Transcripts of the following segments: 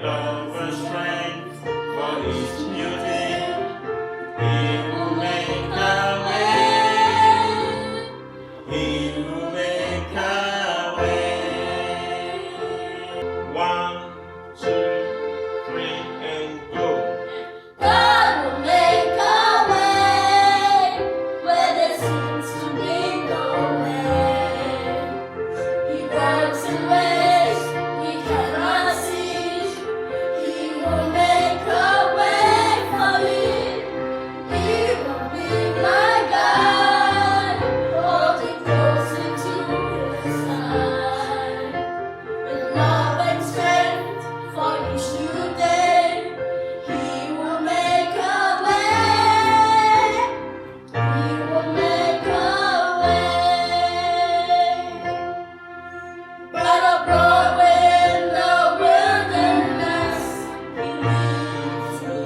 love and strength for each new day. He will make a way. He will make a way. 1, 2, 3, and go. God will make a way where there seems to be no way. He works in ways we cannot see. He will make a way for me. He will be my God, holding closer to His side. With love and strength for each new day, He will make a way. He will make a way. By the Broadway in the wilderness, He leads me.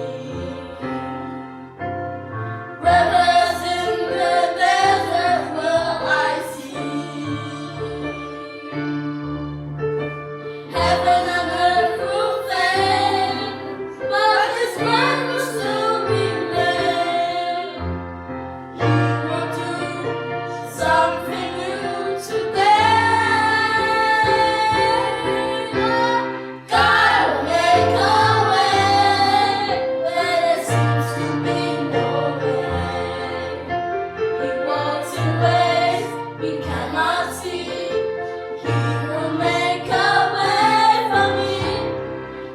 Rivers in the desert will I see. Heaven and earth will fade, but His word will still remain. He will do something new today. God will make a way where there seems to be no way. He walks in ways we cannot see. He will make a way for me.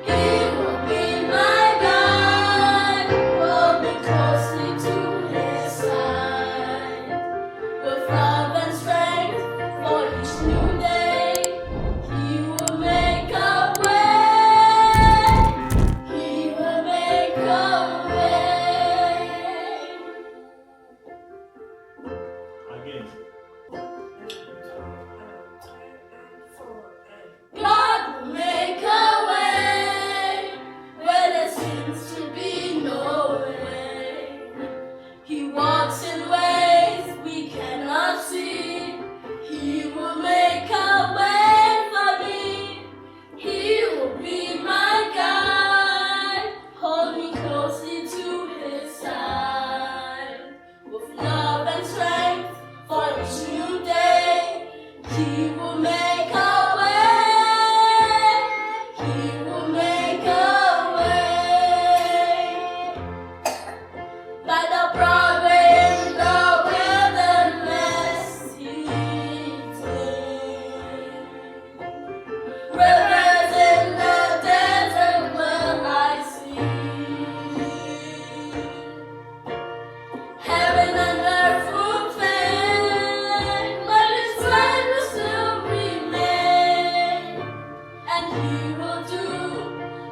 He will be my God, hold me closely to His side. With love and strength for each new day, He will make a way. He will make a way. Again. God will make a way where there seems to be no way. He walks in ways we cannot see. He will make a way for me. He will be my God, hold me closely to His side. With love and strength for each new day, He will make a way. He will make a way. By the Broadway in the wilderness, He leads me. Rivers in the desert will I see. Heaven and earth will fade, but His word will still remain. And He will do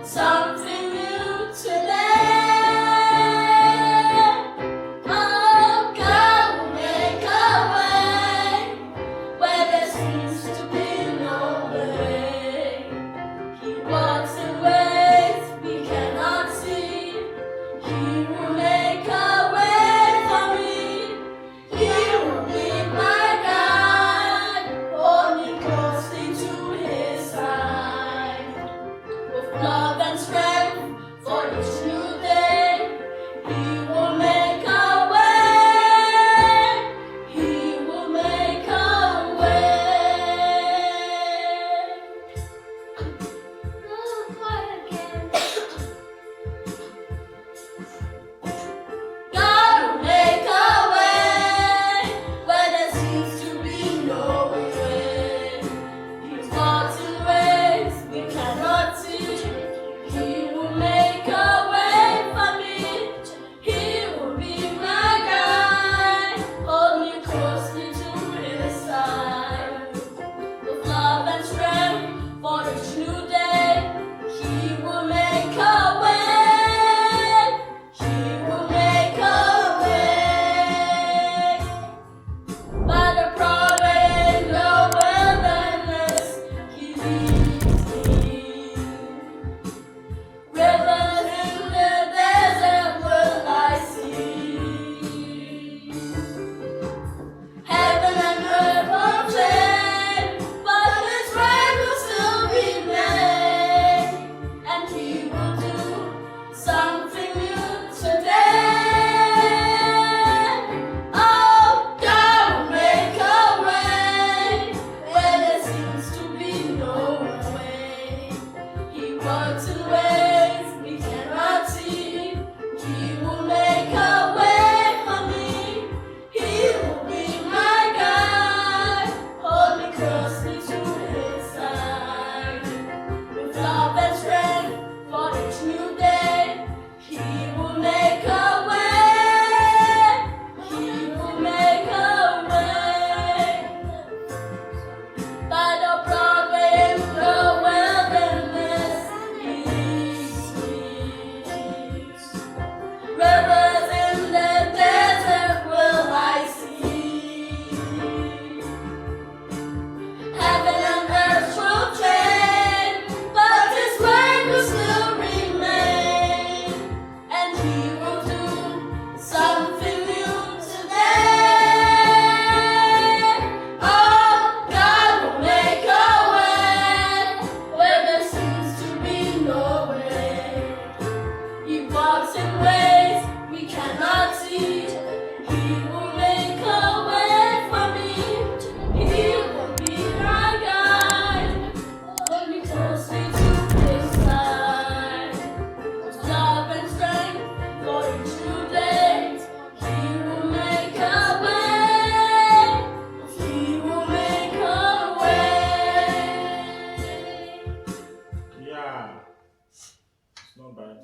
something new today. Oh, God will make a way where there seems to be no way. He walks in ways we cannot see. He will make a way for me. He will be my God, hold me closely to His side. With love and strength for each new day, He will make a way. He will make a way. Oh, quiet again. God will make a way where there seems to be no way. He walks in ways we cannot see. works in ways we cannot see. He will make a way for me. He will be my guide. Hold me closely to his side. With love and strength for each new day, he will make a way. He will make a way. By the Broadway in the wilderness, leads. Rivers in the desert will I see. Heaven and earth will change, but his word will still remain. And he will do something new today. Oh, God will make a way where there seems to be no way. He walks in ways we cannot see. He will make a way for me. He will be my guide. Hold me closely to his side. With love and strength for each new day, he will make a way. He will make a way. Yeah, it's not bad.